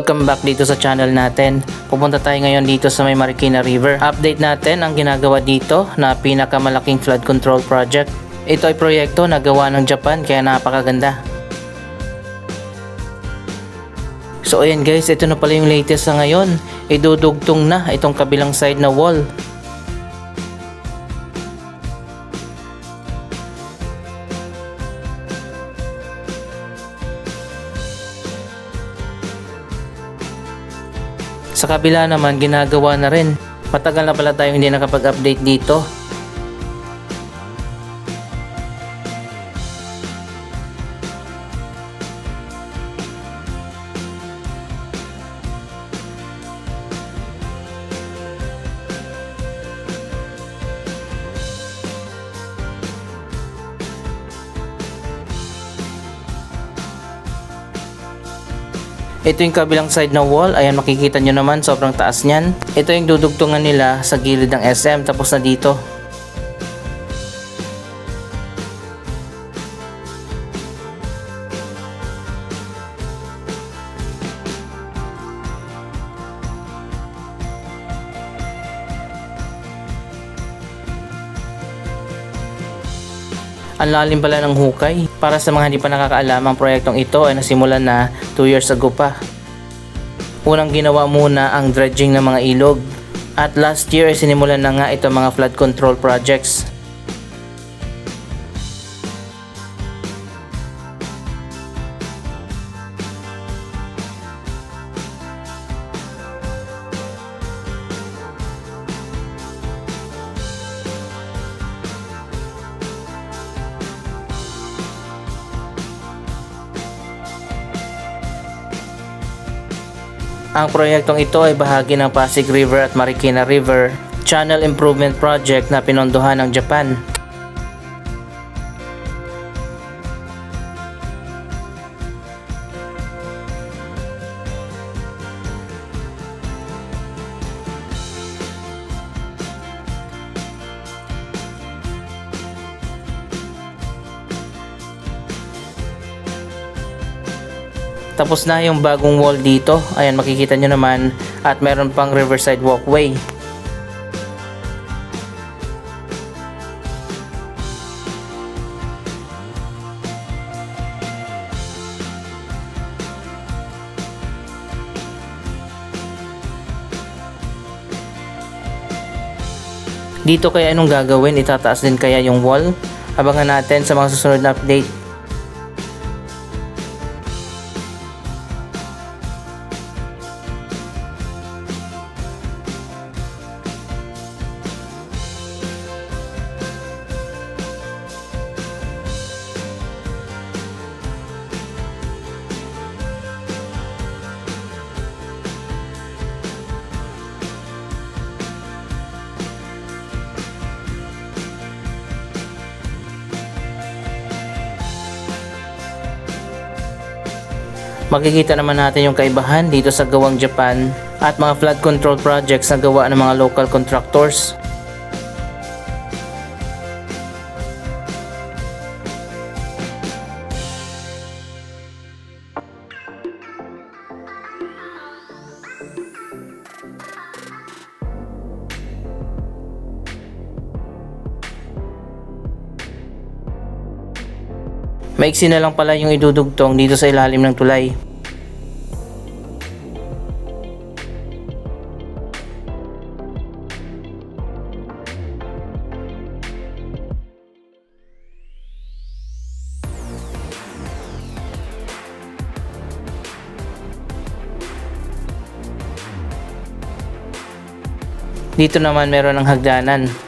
Welcome back dito sa channel natin. Pupunta tayo ngayon dito sa may Marikina River. Update natin ang ginagawa dito na pinakamalaking flood control project. Ito ay proyekto na gawa ng Japan kaya napakaganda. So ayan guys, ito na pala yung latest sa ngayon. Idudugtong na itong kabilang side na wall. Sa kabila naman, ginagawa na rin. Matagal na pala tayo hindi nakapag-update dito. Ito yung kabilang side ng wall. Ayan, makikita nyo naman, sobrang taas niyan. Ito yung dudugtungan nila sa gilid ng SM, tapos na dito. Ang lalim pala ng hukay. Para sa mga hindi pa nakakaalam, ang proyektong ito ay nasimulan na 2 years ago pa. Unang ginawa muna ang dredging ng mga ilog. At last year ay sinimulan na nga ito mga flood control projects. Ang proyektong ito ay bahagi ng Pasig River at Marikina River Channel Improvement Project na pinondohan ng Japan. Tapos na yung bagong wall dito. Ayan, makikita nyo naman. At meron pang riverside walkway. Dito kaya anong gagawin? Itataas din kaya yung wall? Abangan natin sa mga susunod na update. Makikita naman natin yung kaibahan dito sa gawang Japan at mga flood control projects na gawa ng mga local contractors. Maiksi na lang pala yung idudugtong dito sa ilalim ng tulay. Dito naman meron ng hagdanan.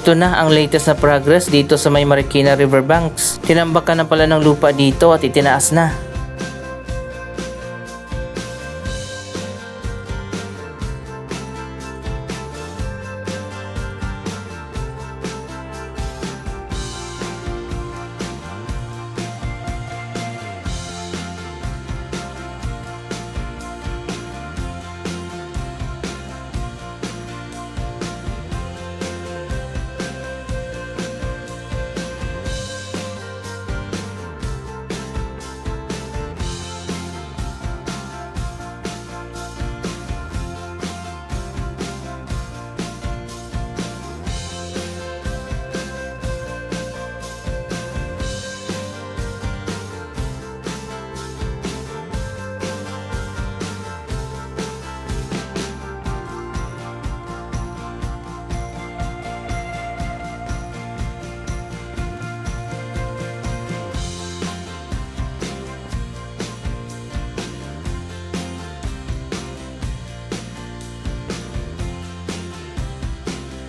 Ito na ang latest na progress dito sa may Marikina Riverbanks. Tinambakan na pala ng lupa dito at itinaas na.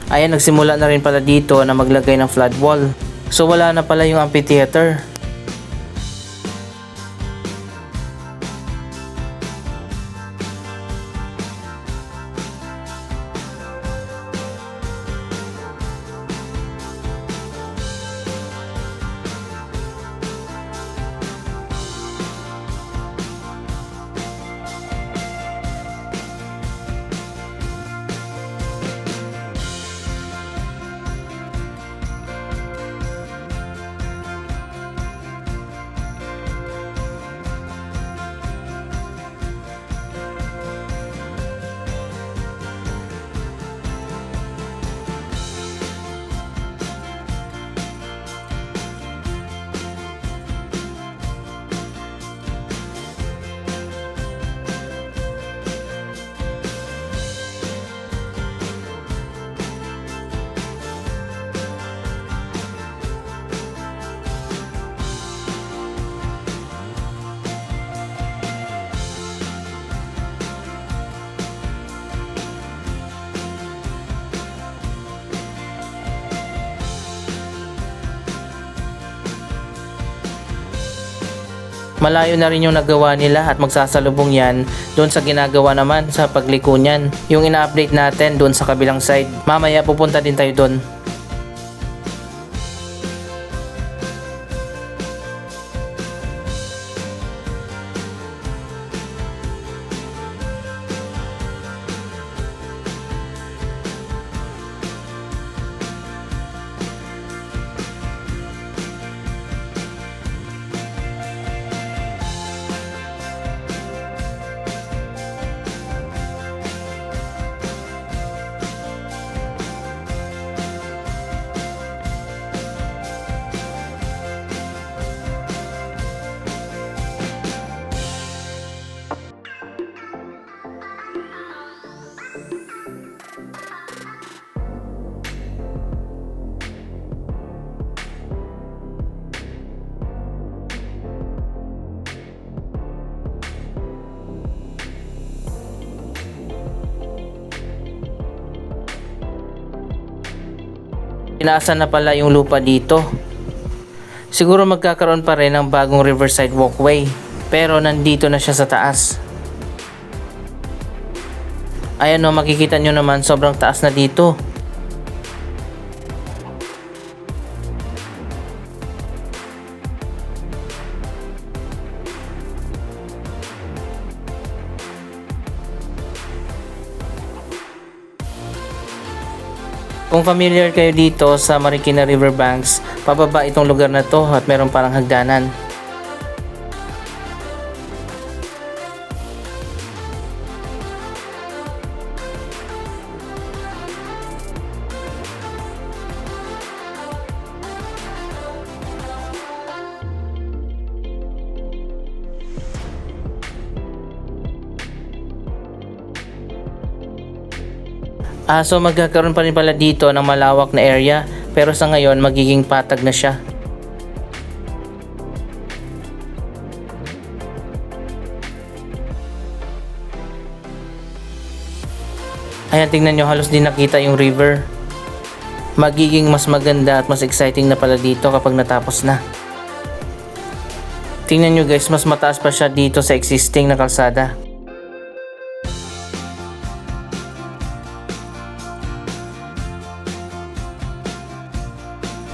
Ayan, nagsimula na rin pala dito na maglagay ng flood wall. So wala na pala yung amphitheater. Malayo na rin yung nagawa nila at magsasalubong yan doon sa ginagawa naman sa pagliko niyan. Yung ina-update natin doon sa kabilang side. Mamaya pupunta din tayo doon. Inaasan na pala yung lupa dito. Siguro magkakaroon pa rin ng bagong riverside walkway, pero nandito na siya sa taas. Ayan o, makikita nyo naman sobrang taas na dito. Kung familiar kayo dito sa Marikina Riverbanks, pababa itong lugar na to at meron parang hagdanan. So magkakaroon pa rin pala dito ng malawak na area, pero sa ngayon magiging patag na siya. Ayan, tingnan nyo, halos di nakita yung river. Magiging mas maganda at mas exciting na pala dito kapag natapos na. Tingnan nyo guys, mas mataas pa siya dito sa existing na kalsada.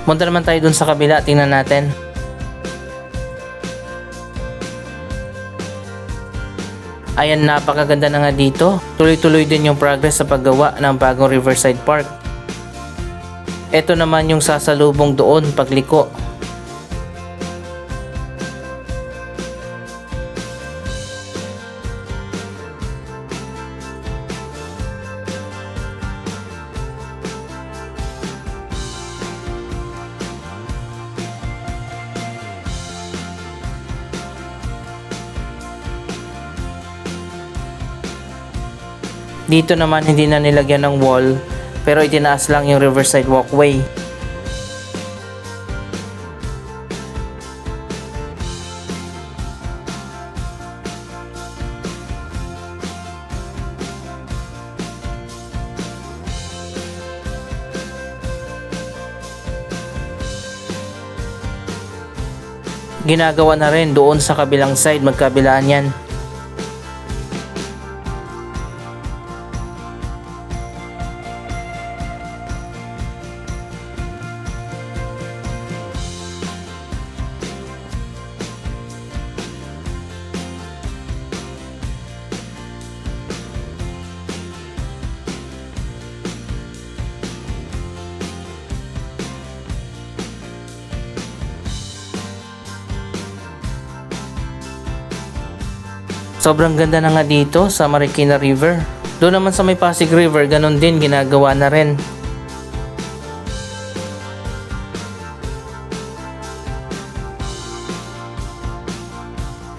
Punta naman tayo dun sa kabila, tingnan natin. Ayan, napakaganda na nga dito. Tuloy-tuloy din yung progress sa paggawa ng bagong Riverside Park. Ito naman yung sasalubong doon pagliko. Dito naman hindi na nilagyan ng wall pero itinaas lang yung Riverside Walkway. Ginagawa na rin doon sa kabilang side, magkabilaan yan. Sobrang ganda na nga dito sa Marikina River. Doon naman sa may Pasig River, ganun din ginagawa na rin.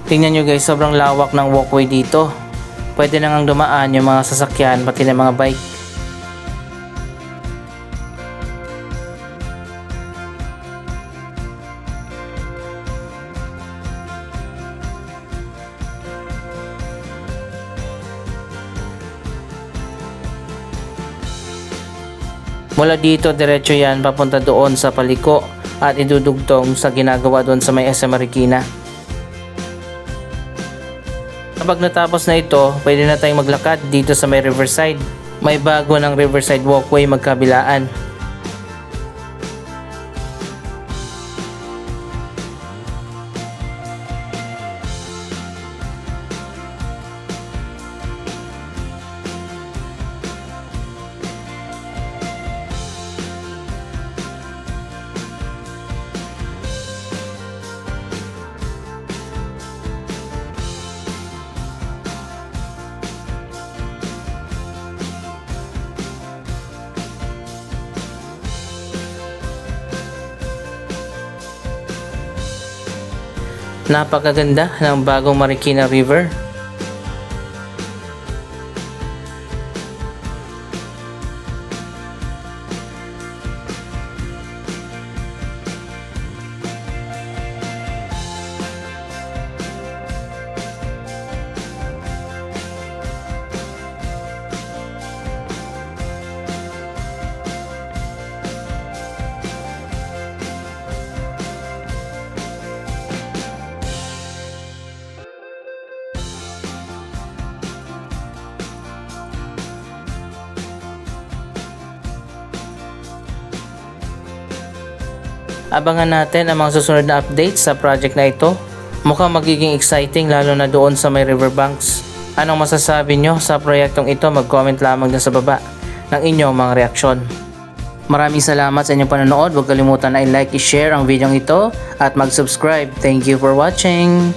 Tingnan nyo guys, sobrang lawak ng walkway dito. Pwede na ngang dumaan yung mga sasakyan pati ng mga bike. Mula dito, diretso yan papunta doon sa paliko at idudugtong sa ginagawa doon sa may SM Marikina. Kapag natapos na ito, pwede na tayong maglakad dito sa may Riverside. May bago ng Riverside Walkway magkabilaan. Napakaganda ng bagong Marikina River. Abangan natin ang mga susunod na updates sa project na ito. Mukhang magiging exciting lalo na doon sa may riverbanks. Anong masasabi nyo sa proyektong ito? Mag-comment lamang dyan sa baba ng inyong mga reaksyon. Maraming salamat sa inyong panonood. Huwag kalimutan na i-like, i-share ang video ito at mag-subscribe. Thank you for watching!